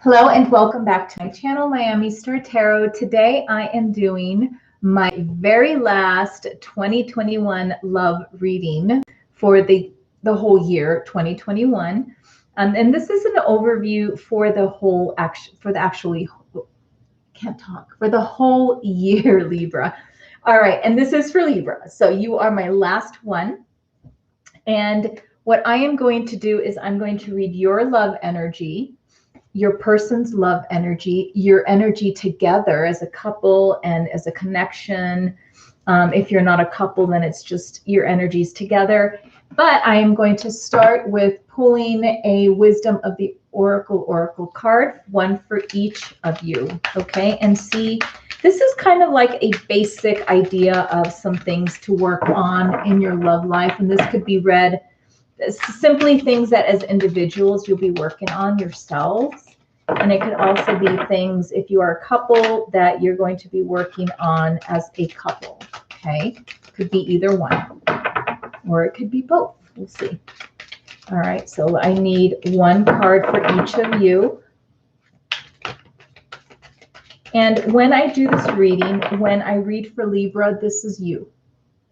Hello and welcome back to my channel, Miami Star Tarot. Today I am doing my very last 2021 love reading for the whole year 2021. And this is an overview for the whole for the whole year, Libra. All right, and this is for Libra. So you are my last one. And what I am going to do is I'm going to read your love energy, your person's love energy, your energy together as a couple and as a connection. If you're not a couple, then it's just your energies together. But I am going to start with pulling a Wisdom of the Oracle card, one for each of you, okay? And see, this is kind of like a basic idea of some things to work on in your love life. And this could be read simply things that as individuals you'll be working on yourselves. And it could also be things, if you are a couple, that you're going to be working on as a couple, okay? Could be either one, or it could be both. We'll see. All right, so I need one card for each of you. And when I do this reading, when I read for Libra, this is you.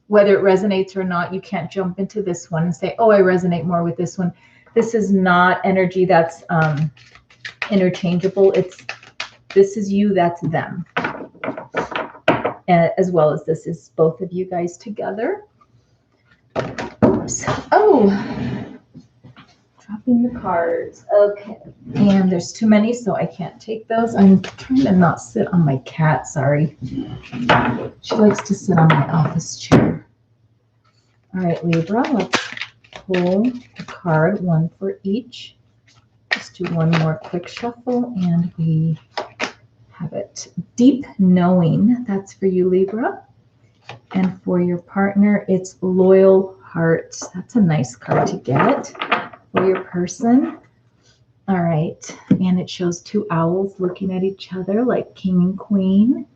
Whether it resonates or not, you can't jump into this one and say, oh, I resonate more with this one. This is not energy that's interchangeable. This is you, that's them. As well as this is both of you guys together. Oops. Oh, dropping the cards. Okay. And there's too many, so I can't take those. I'm trying to not sit on my cat, sorry. She likes to sit on my office chair. All right, Libra, let's pull a card, one for each. Just do one more quick shuffle, and we have it. Deep Knowing, that's for you, Libra. And for your partner, it's Loyal Heart. That's a nice card to get for your person. All right, and it shows two owls looking at each other like king and queen.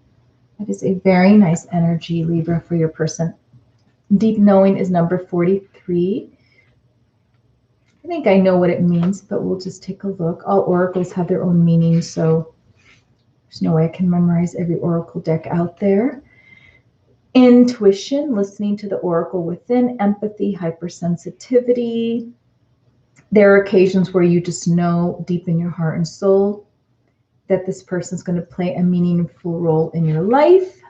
That is a very nice energy, Libra, for your person. Deep Knowing is number 43. I think I know what it means, but we'll just take a look. All oracles have their own meaning, so there's no way I can memorize every oracle deck out there. Intuition, listening to the oracle within. Empathy, hypersensitivity. There are occasions where you just know deep in your heart and soul that this person's going to play a meaningful role in your life.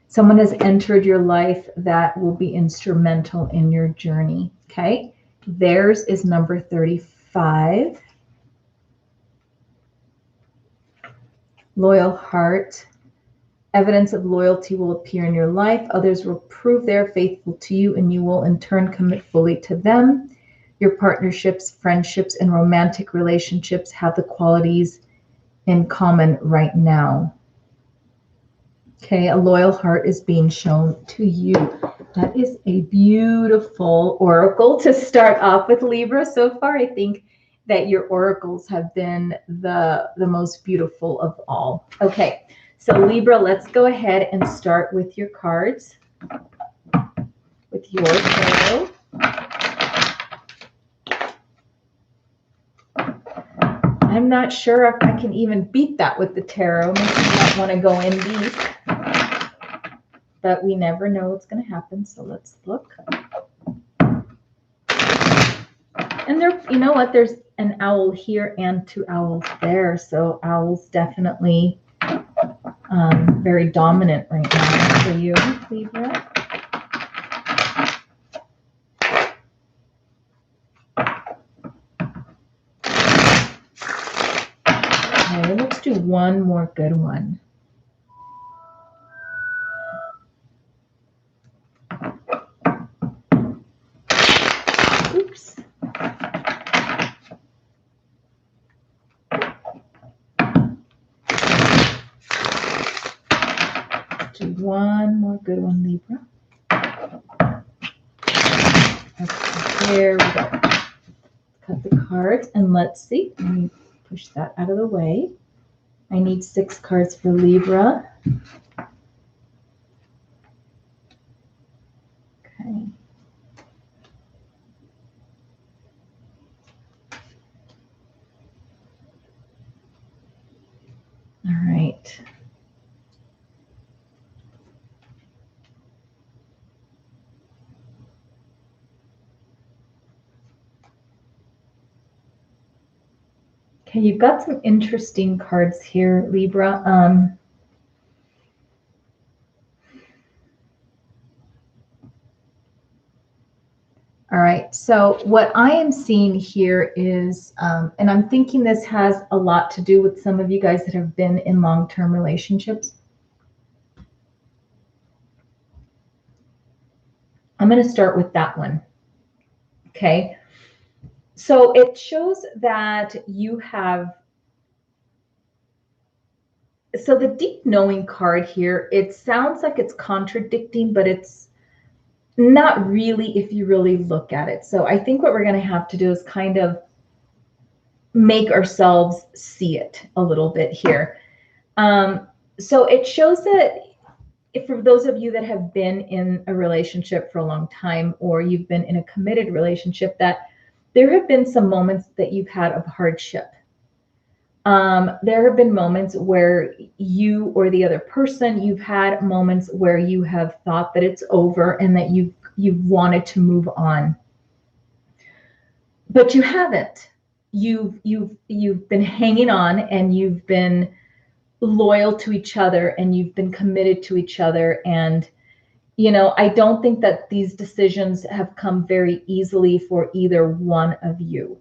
Someone has entered your life that will be instrumental in your journey, okay? Theirs is number 35. Loyal Heart. Evidence of loyalty will appear in your life. Others will prove they're faithful to you, and you will in turn commit fully to them. Your partnerships, friendships, and romantic relationships have the qualities in common right now. Okay, a loyal heart is being shown to you. That is a beautiful oracle to start off with, Libra. So far, I think that your oracles have been the most beautiful of all. Okay, so Libra, let's go ahead and start with your cards, with your tarot. I'm not sure if I can even beat that with the tarot. Maybe you might want to go in deep. But we never know what's going to happen, so let's look. And there, you know what? There's an owl here and two owls there, so owls definitely very dominant right now for you, Libra. Okay, let's do one more good one. Oops. Do one more good one, Libra. Okay, there we go. Cut the cards, and let's see. Let me push that out of the way. I need 6 cards for Libra. Okay. right. Okay, you've got some interesting cards here, Libra. All right, so what I am seeing here is, and I'm thinking this has a lot to do with some of you guys that have been in long-term relationships. I'm going to start with that one. Okay, so it shows that you have, so the deep knowing card here, it sounds like it's contradicting, but it's not really if you really look at it. So I think what we're going to have to do is kind of make ourselves see it a little bit here. So it shows that if for those of you that have been in a relationship for a long time, or you've been in a committed relationship, that there have been some moments that you've had of hardship. There have been moments where you or the other person, you've had moments where you have thought that it's over and that you've wanted to move on, but you haven't. You've been hanging on, and you've been loyal to each other, and you've been committed to each other. And I don't think that these decisions have come very easily for either one of you.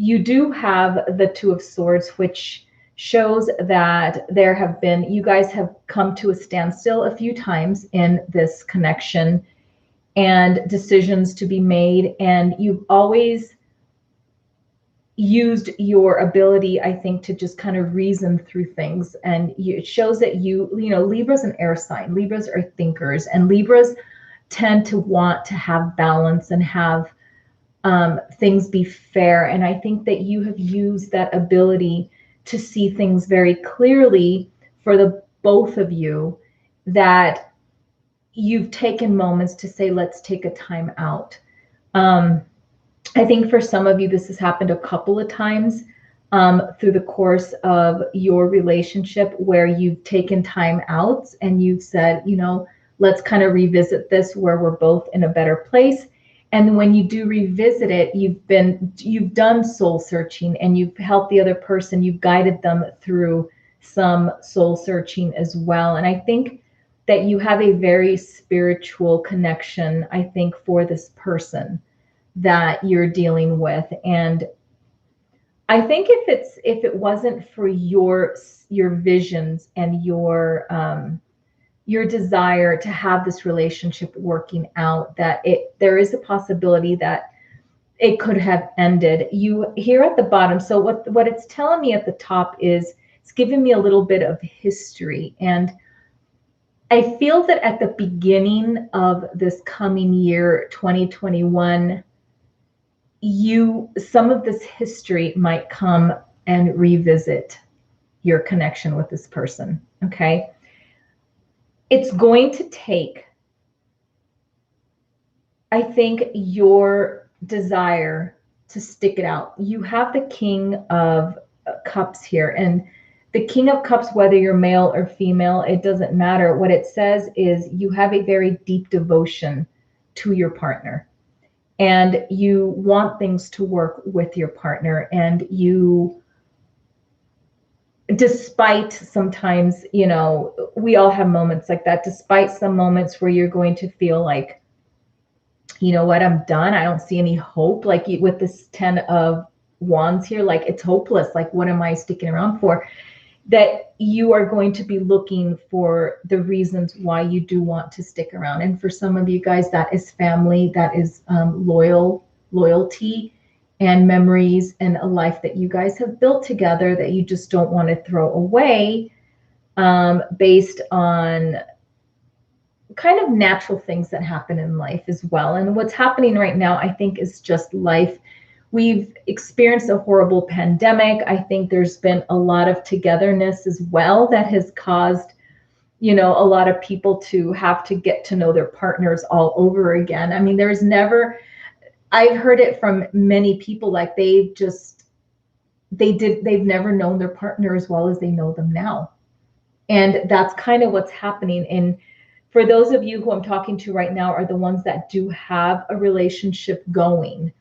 You do have the Two of Swords, which shows that you guys have come to a standstill a few times in this connection, and decisions to be made, and you've always used your ability, I think, to just kind of reason through things. And it shows that Libra's an air sign. Libras are thinkers, and Libras tend to want to have balance and have things be fair. And I think that you have used that ability to see things very clearly for the both of you, that you've taken moments to say, let's take a time out. I think for some of you, this has happened a couple of times through the course of your relationship, where you've taken time out and you've said, let's kind of revisit this where we're both in a better place. And when you do revisit it, you've done soul searching, and you've helped the other person. You've guided them through some soul searching as well. And I think that you have a very spiritual connection, I think, for this person that you're dealing with. And I think if it wasn't for your visions and your desire to have this relationship working out, that there is a possibility that it could have ended. You here at the bottom. So what it's telling me at the top is it's giving me a little bit of history. And I feel that at the beginning of this coming year, 2021, some of this history might come and revisit your connection with this person. Okay. It's going to take, I think, your desire to stick it out. You have the King of Cups here, and the King of Cups, whether you're male or female, it doesn't matter. What it says is you have a very deep devotion to your partner, and you want things to work with your partner. And you, despite sometimes, we all have moments like that, despite some moments where you're going to feel like, you know what, I'm done. I don't see any hope. Like with this 10 of Wands here, like it's hopeless. Like, what am I sticking around for? That you are going to be looking for the reasons why you do want to stick around. And for some of you guys, that is family, that is loyalty and memories, and a life that you guys have built together that you just don't want to throw away, based on kind of natural things that happen in life as well. And what's happening right now, I think, is just life. We've experienced a horrible pandemic. I think there's been a lot of togetherness as well that has caused, a lot of people to have to get to know their partners all over again. I mean, I've heard it from many people, like they've never known their partner as well as they know them now. And that's kind of what's happening. And for those of you who I'm talking to right now are the ones that do have a relationship going,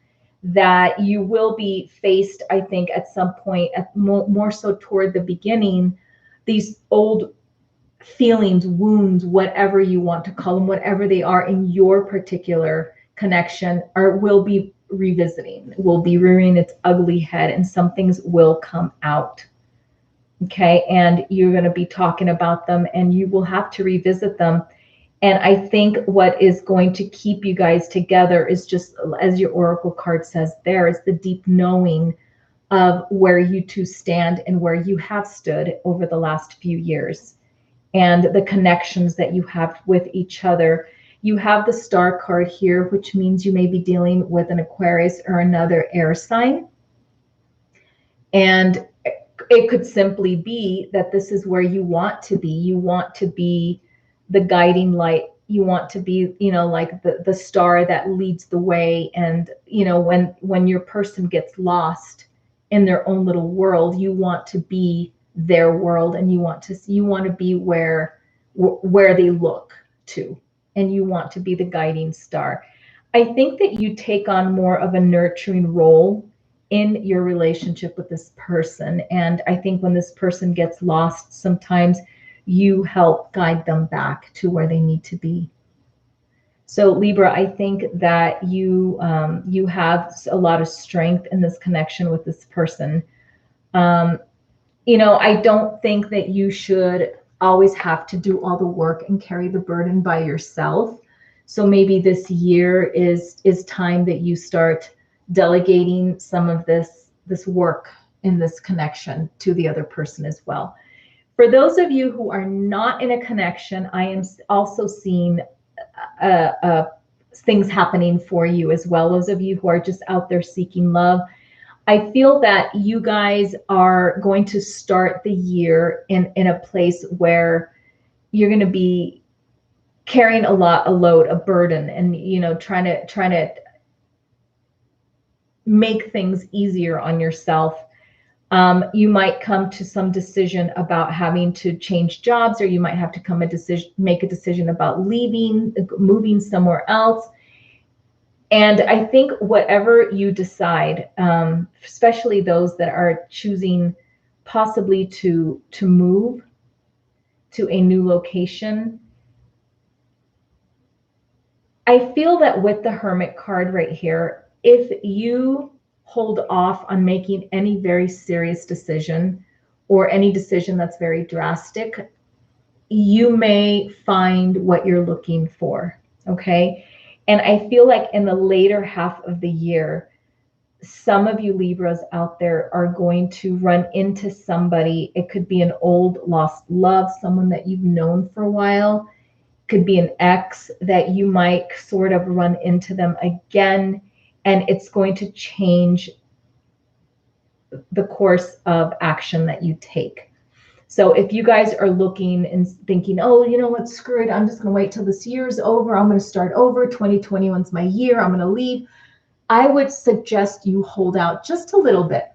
that you will be faced, I think, at some point, at more so toward the beginning, these old feelings, wounds, whatever you want to call them, whatever they are in your particular connection, will be revisiting, will be rearing its ugly head, and some things will come out. Okay, and you're going to be talking about them, and you will have to revisit them. And I think what is going to keep you guys together is just, as your oracle card says there, is the deep knowing of where you two stand and where you have stood over the last few years, and the connections that you have with each other. You have the Star card here, which means you may be dealing with an Aquarius or another air sign. And it could simply be that this is where you want to be. You want to be the guiding light. You want to be, like the star that leads the way. And, when your person gets lost in their own little world, you want to be their world, and you want to be where they look to, and you want to be the guiding star. I think that you take on more of a nurturing role in your relationship with this person. And I think when this person gets lost, sometimes you help guide them back to where they need to be. So Libra, I think that you have a lot of strength in this connection with this person. I don't think that you should always have to do all the work and carry the burden by yourself. So maybe this year is time that you start delegating some of this work in this connection to the other person as well. For those of you who are not in a connection, I am also seeing things happening for you as well. Those of you who are just out there seeking love, I feel that you guys are going to start the year in a place where you're going to be carrying a load, a burden, and trying to make things easier on yourself. You might come to some decision about having to change jobs, or you might have to make a decision about leaving, moving somewhere else. And I think whatever you decide, especially those that are choosing possibly to move to a new location, I feel that with the Hermit card right here, if you hold off on making any very serious decision or any decision that's very drastic, you may find what you're looking for, okay? And I feel like in the later half of the year, some of you Libras out there are going to run into somebody. It could be an old lost love, someone that you've known for a while. It could be an ex that you might sort of run into them again, and it's going to change the course of action that you take. So if you guys are looking and thinking, oh, you know what, screw it, I'm just going to wait till this year's over, I'm going to start over, 2021's my year, I'm going to leave, I would suggest you hold out just a little bit.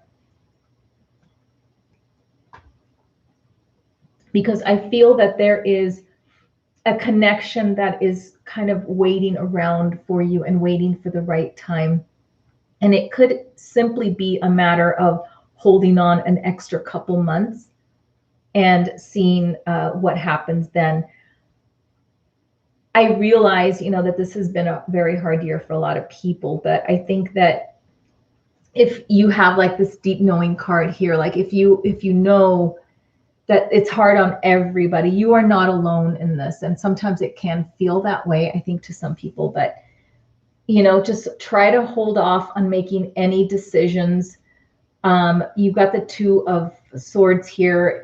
Because I feel that there is a connection that is kind of waiting around for you and waiting for the right time. And it could simply be a matter of holding on an extra couple months and seeing what happens then. I realize, that this has been a very hard year for a lot of people, but I think that if you have like this deep knowing card here, like if you know that it's hard on everybody, you are not alone in this. And sometimes it can feel that way, I think, to some people, but just try to hold off on making any decisions. You've got the Two of Swords here.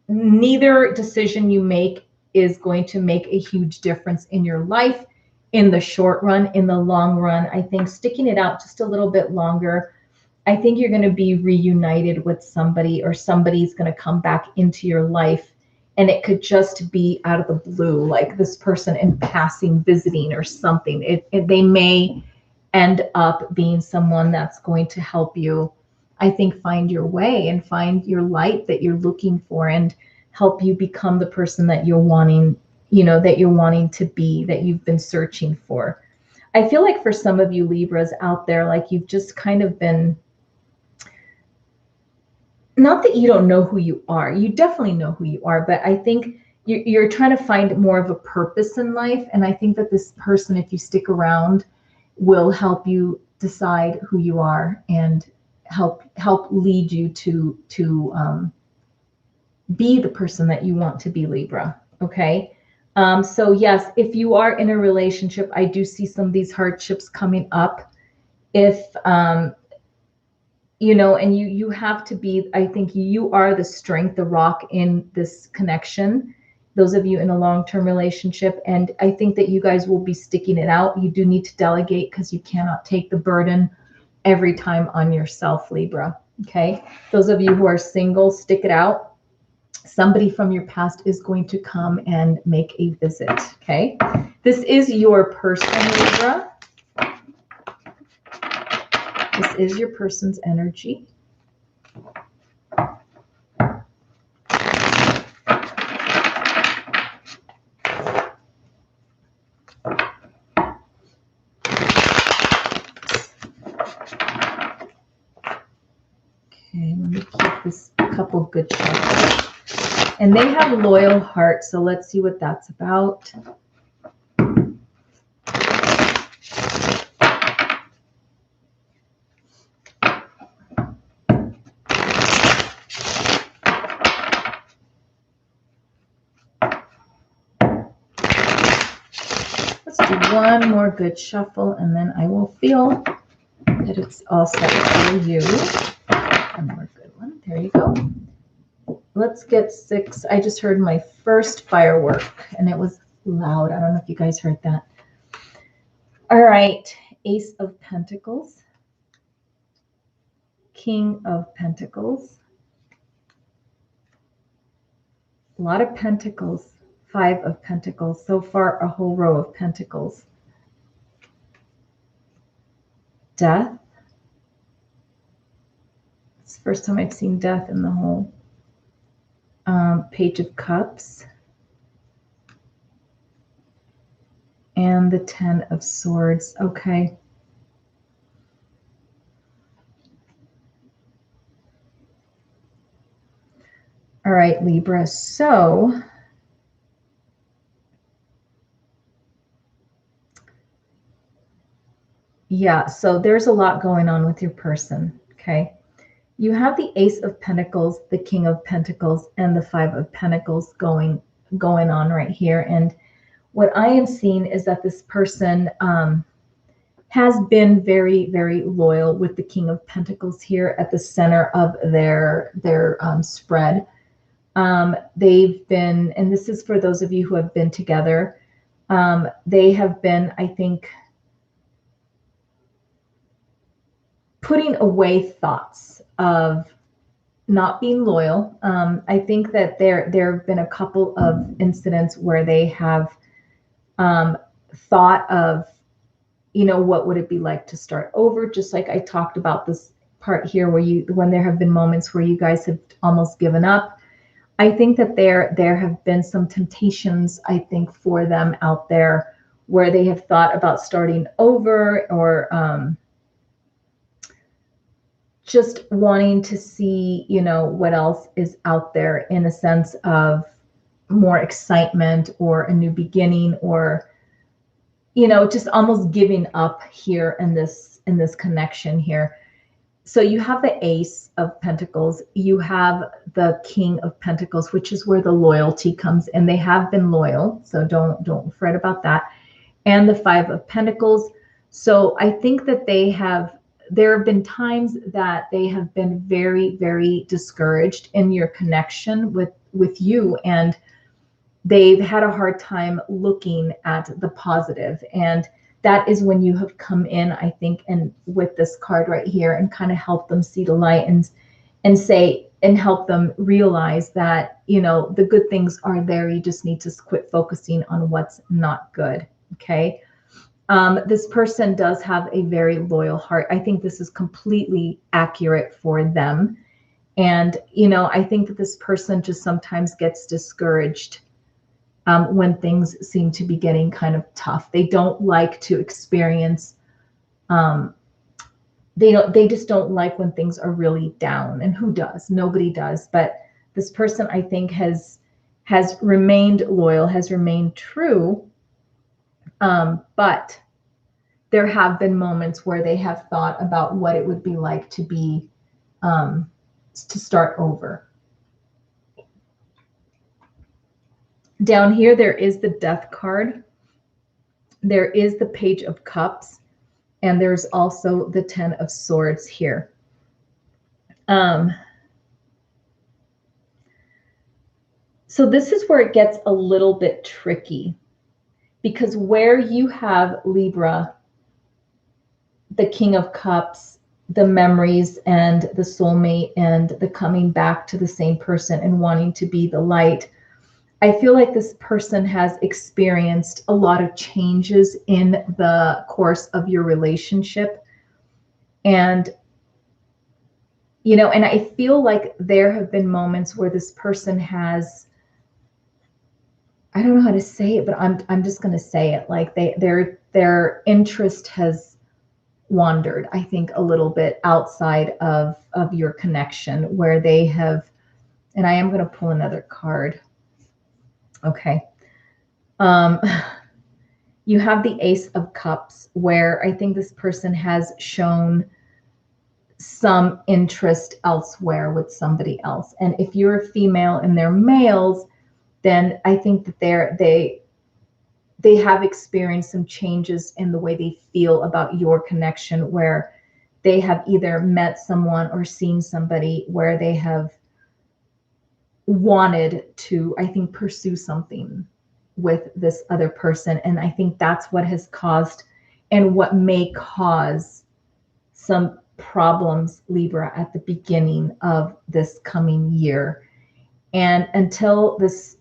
Neither decision you make is going to make a huge difference in your life in the short run. In the long run, I think sticking it out just a little bit longer, I think you're going to be reunited with somebody, or somebody's going to come back into your life. And it could just be out of the blue, like this person in passing, visiting or something. They may end up being someone that's going to help you, I think, find your way and find your light that you're looking for, and help you become the person that you're wanting, that you're wanting to be, that you've been searching for. I feel like for some of you Libras out there, like you've just kind of been, not that you don't know who you are, you definitely know who you are, but I think you're trying to find more of a purpose in life. And I think that this person, if you stick around, will help you decide who you are and help lead you to be the person that you want to be, Libra. Okay. So yes, if you are in a relationship, I do see some of these hardships coming up. If and you have to be, I think you are the strength, the rock in this connection, those of you in a long-term relationship. And I think that you guys will be sticking it out. You do need to delegate because you cannot take the burden every time on yourself, Libra. Okay. Those of you who are single, stick it out. Somebody from your past is going to come and make a visit. Okay. This is your person, Libra. This is your person's energy. Okay, let me keep this couple good shuffles. And they have loyal hearts, so let's see what that's about. Let's do one more good shuffle, and then I will feel that it's all set for you. One more good one. There you go. Let's get 6. I just heard my first firework, and it was loud. I don't know if you guys heard that. All right. Ace of Pentacles. King of Pentacles. A lot of Pentacles. 5 of Pentacles. So far, a whole row of Pentacles. Death. It's the first time I've seen death in the whole. Page of Cups. And the 10 of Swords. Okay. All right, Libra. So yeah, so there's a lot going on with your person. Okay. You have the Ace of Pentacles, the King of Pentacles, and the 5 of Pentacles going on right here. And what I am seeing is that this person has been very, very loyal with the King of Pentacles here at the center of their spread. They've been, and this is for those of you who have been together, they have been, I think, putting away thoughts of not being loyal. I think that there have been a couple of incidents where they have thought of, what would it be like to start over? Just like I talked about this part here when there have been moments where you guys have almost given up. I think that there have been some temptations, I think, for them out there where they have thought about starting over or just wanting to see, what else is out there in a sense of more excitement or a new beginning or, just almost giving up here in this connection here. So you have the Ace of Pentacles, you have the King of Pentacles, which is where the loyalty comes, and they have been loyal. So don't fret about that. And the 5 of Pentacles. So I think that there have been times that they have been very, very discouraged in your connection with you, and they've had a hard time looking at the positive. And that is when you have come in, I think, and with this card right here and kind of help them see the light and say, and help them realize that, the good things are there. You just need to quit focusing on what's not good. Okay. This person does have a very loyal heart. I think this is completely accurate for them. And, I think that this person just sometimes gets discouraged when things seem to be getting kind of tough. They don't like to experience, they just don't like when things are really down. And who does? Nobody does. But this person, I think, has remained loyal, has remained true. But there have been moments where they have thought about what it would be like to be, to start over. Down here, there is the Death card. There is the Page of Cups. And there's also the 10 of Swords here. So this is where it gets a little bit tricky, because where you have Libra, the King of Cups, the memories and the soulmate and the coming back to the same person and wanting to be the light, I feel like this person has experienced a lot of changes in the course of your relationship. And, and I feel like there have been moments where this person has, I don't know how to say it, but I'm just going to say it, like their interest has wandered, I think, a little bit outside of your connection, where they have, and I am going to pull another card. Okay. You have the Ace of Cups, where I think this person has shown some interest elsewhere with somebody else. And if you're a female and they're males, then I think that they have experienced some changes in the way they feel about your connection, where they have either met someone or seen somebody where they have wanted to, I think, pursue something with this other person. And I think that's what has caused, and what may cause, some problems, Libra, at the beginning of this coming year. And until this,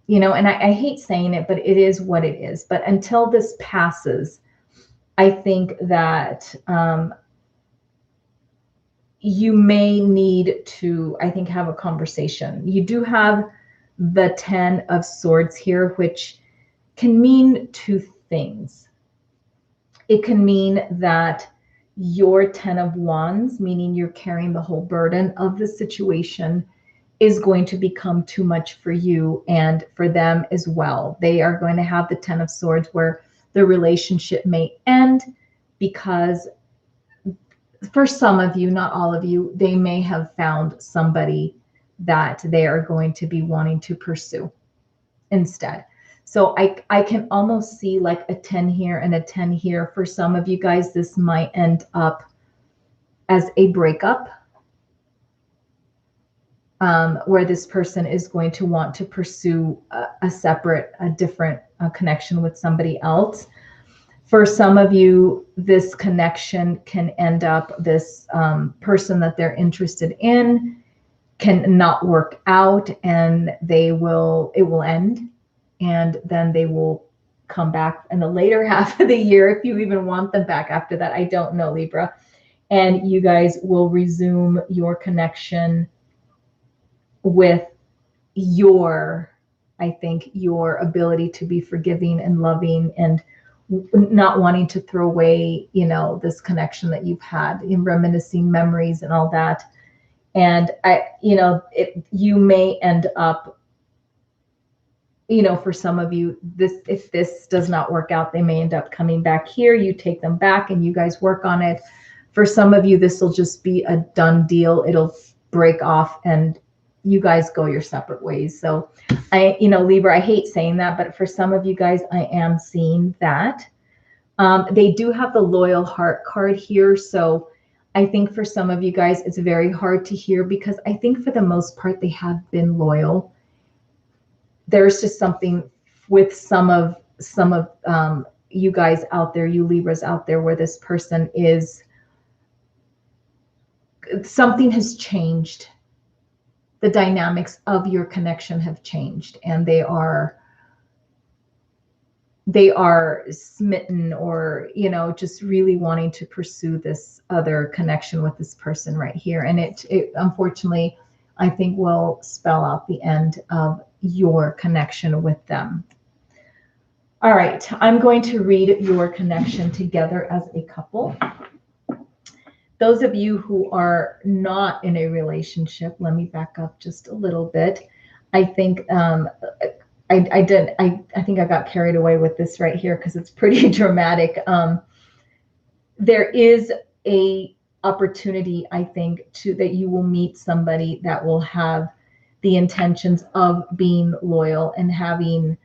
and I hate saying it, but it is what it is. But until this passes, I think that you may need to, I think, have a conversation. You do have the 10 of Swords here, which can mean two things. It can mean that your 10 of Wands, meaning you're carrying the whole burden of the situation, is going to become too much for you and for them as well. They are going to have the 10 of Swords, where the relationship may end because, for some of you, not all of you, they may have found somebody that they are going to be wanting to pursue instead. So I can almost see like a 10 here and a 10 here. For some of you guys, this might end up as a breakup, where this person is going to want to pursue a different connection with somebody else. For some of you, this connection can end up, this person that they're interested in can not work out, and it will end. And then they will come back in the later half of the year, if you even want them back after that. I don't know, Libra. And you guys will resume your connection with your ability to be forgiving and loving, and not wanting to throw away, this connection that you've had, in reminiscing memories and all that. And you may end up, for some of you, if this does not work out, they may end up coming back here. You take them back and you guys work on it. For some of you, this will just be a done deal. It'll break off and you guys go your separate ways. So Libra, I hate saying that, but for some of you guys, I am seeing that. They do have the Loyal Heart card here. So I think for some of you guys, it's very hard to hear, because I think for the most part, they have been loyal. There's just something with some of you guys out there, you Libras out there, where this person is, something has changed. The dynamics of your connection have changed, and they are they are smitten, or, just really wanting to pursue this other connection with this person right here. And it unfortunately, I think, will spell out the end of your connection with them. All right, I'm going to read your connection together as a couple. Those of you who are not in a relationship, let me back up just a little bit. I think I think I got carried away with this right here because it's pretty dramatic. There is a opportunity, I think, that you will meet somebody that will have the intentions of being loyal and having,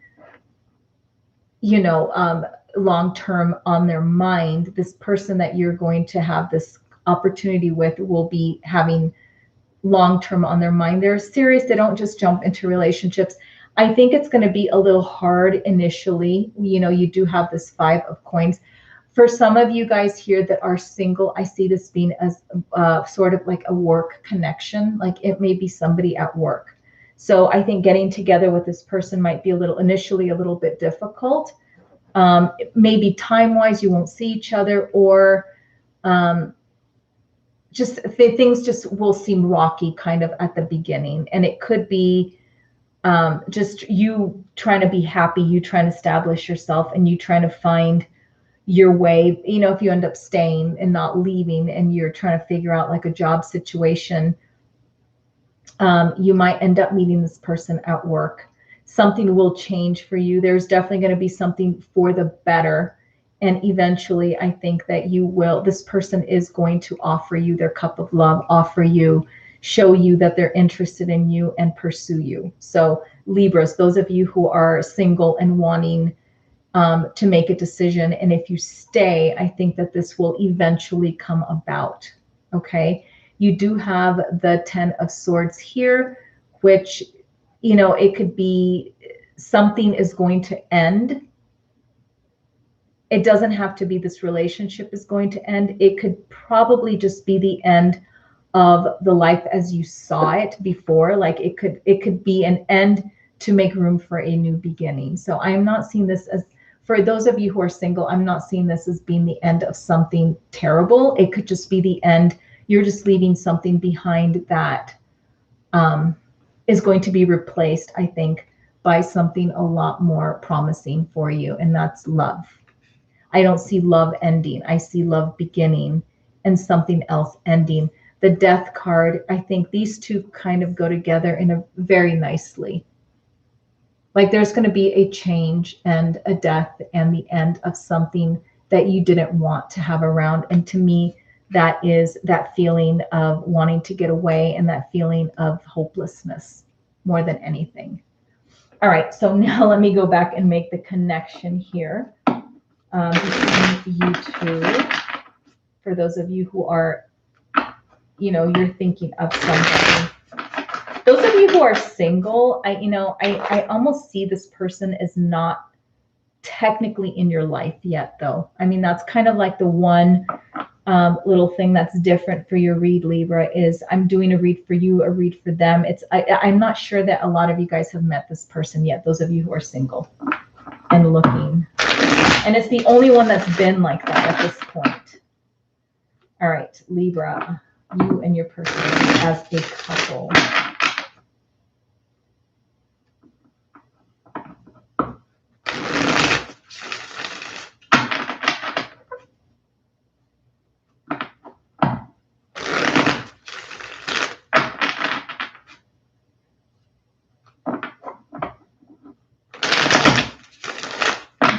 long term on their mind. This person that you're going to have this opportunity with will be having long term on their mind. They're serious. They don't just jump into relationships. I think it's going to be a little hard initially. You do have this 5 of coins. For some of you guys here that are single, I see this being as sort of like a work connection. Like it may be somebody at work. So I think getting together with this person might be initially a little bit difficult. Maybe time-wise, you won't see each other, or things just will seem rocky kind of at the beginning. And it could be just you trying to be happy, you trying to establish yourself, and you trying to find your way. If you end up staying and not leaving, and you're trying to figure out like a job situation, you might end up meeting this person at work. Something will change for you. There's definitely going to be something for the better. And eventually, I think that this person is going to offer you their cup of love, show you that they're interested in you and pursue you. So Libras, those of you who are single and wanting to make a decision, and if you stay, I think that this will eventually come about. Okay. You do have the 10 of Swords here, which, it could be something is going to end. It doesn't have to be this relationship is going to end. It could probably just be the end of the life as you saw it before. Like it could be an end to make room for a new beginning. So I am not seeing this as, for those of you who are single, I'm not seeing this as being the end of something terrible. It could just be the end. You're just leaving something behind that is going to be replaced, I think, by something a lot more promising for you. And that's love. I don't see love ending. I see love beginning and something else ending. The Death card, I think these two kind of go together in a very nicely. Like there's going to be a change and a death and the end of something that you didn't want to have around. And to me, that is that feeling of wanting to get away and that feeling of hopelessness more than anything. All right, so now let me go back and make the connection here between you two. For those of you who are, you're thinking of somebody. Those of you who are single, I almost see this person as not technically in your life yet, though. I mean, that's kind of like the one little thing that's different for your read, Libra, is I'm doing a read for you, a read for them. I'm not sure that a lot of you guys have met this person yet, those of you who are single and looking. And it's the only one that's been like that at this point. All right, Libra, you and your person as a couple.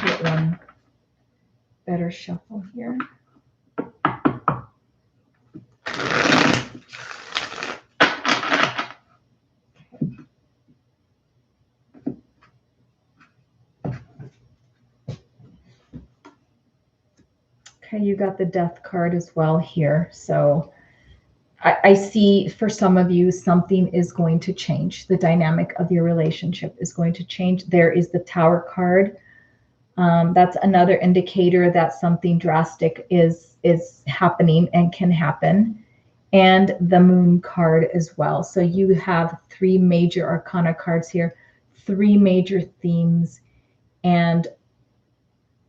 Get one better shuffle here. Okay, you got the Death card as well here. So I see for some of you, something is going to change. The dynamic of your relationship is going to change. There is the Tower card. That's another indicator that something drastic is happening and can happen. And the Moon card as well. So you have 3 major arcana cards here, 3 major themes. And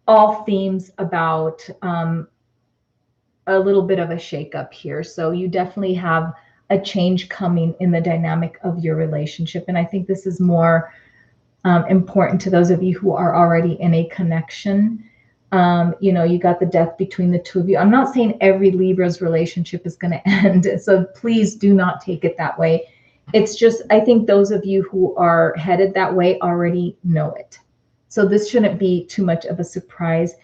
all themes about a little bit of a shakeup here. So you definitely have a change coming in the dynamic of your relationship. And I think this is more important to those of you who are already in a connection. You know, you got the death between the two of you. I'm not saying every Libra's relationship is going to end. So please do not take it that way. It's just, I think those of you who are headed that way already know it. So this shouldn't be too much of a surprise.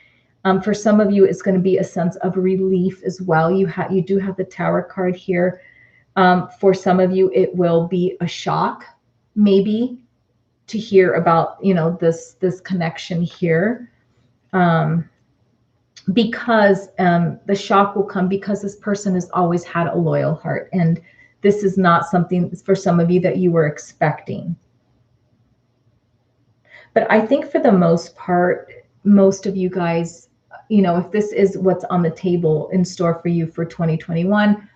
For some of you, it's going to be a sense of relief as well. You do have the Tower card here. For some of you, it will be a shock, maybe, to hear about, you know, this connection here, because the shock will come because this person has always had a loyal heart, and this is not something for some of you that you were expecting. But I think for the most part, most of you guys, you know, if this is what's on the table in store for you for 2021,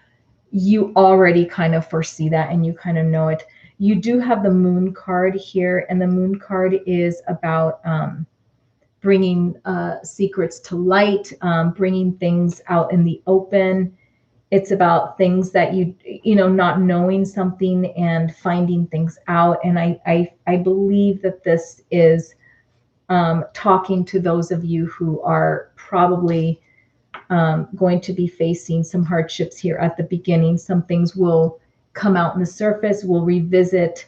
you already kind of foresee that and you kind of know it. You do have the Moon card here, and the Moon card is about bringing secrets to light, bringing things out in the open. It's about things that you know, not knowing something and finding things out. And I believe that this is talking to those of you who are probably going to be facing some hardships here at the beginning. Some things will come out in the surface. We'll revisit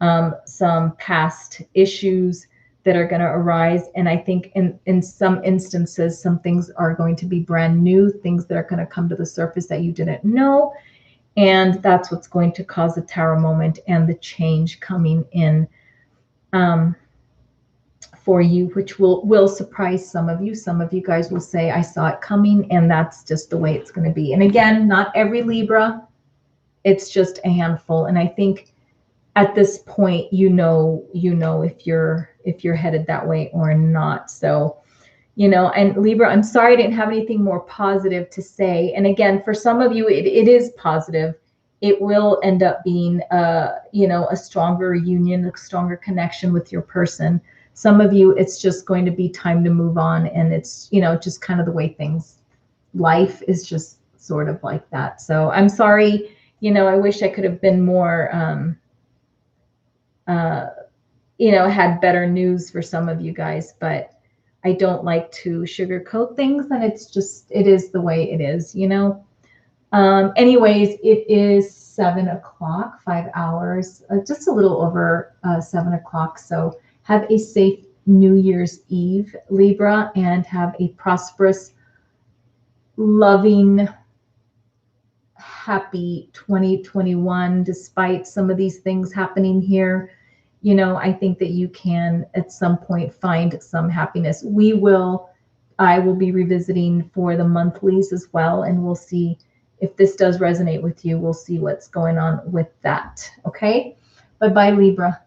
some past issues that are going to arise. And I think in some instances, some things are going to be brand new, things that are going to come to the surface that you didn't know. And that's what's going to cause the Tower moment and the change coming in for you, which will surprise some of you. Some of you guys will say, I saw it coming, and that's just the way it's going to be. And again, not every Libra, it's just a handful. And I think at this point, you know if you're headed that way or not. So, you know, and Libra, I'm sorry I didn't have anything more positive to say. And again, for some of you, it is positive. It will end up being you know, a stronger union, a stronger connection with your person. Some of you, it's just going to be time to move on, and it's, you know, just kind of the way life is just sort of like that. So I'm sorry, you know, I wish I could have been more you know, had better news for some of you guys, but I don't like to sugarcoat things, and it is the way it is, you know. Anyways, it is 7 o'clock, 5 hours, just a little over 7 o'clock. So have a safe New Year's Eve, Libra, and have a prosperous, loving, happy 2021, despite some of these things happening here. You know, I think that you can at some point find some happiness. I will be revisiting for the monthlies as well, and we'll see if this does resonate with you. We'll see what's going on with that. Okay. Bye-bye, Libra.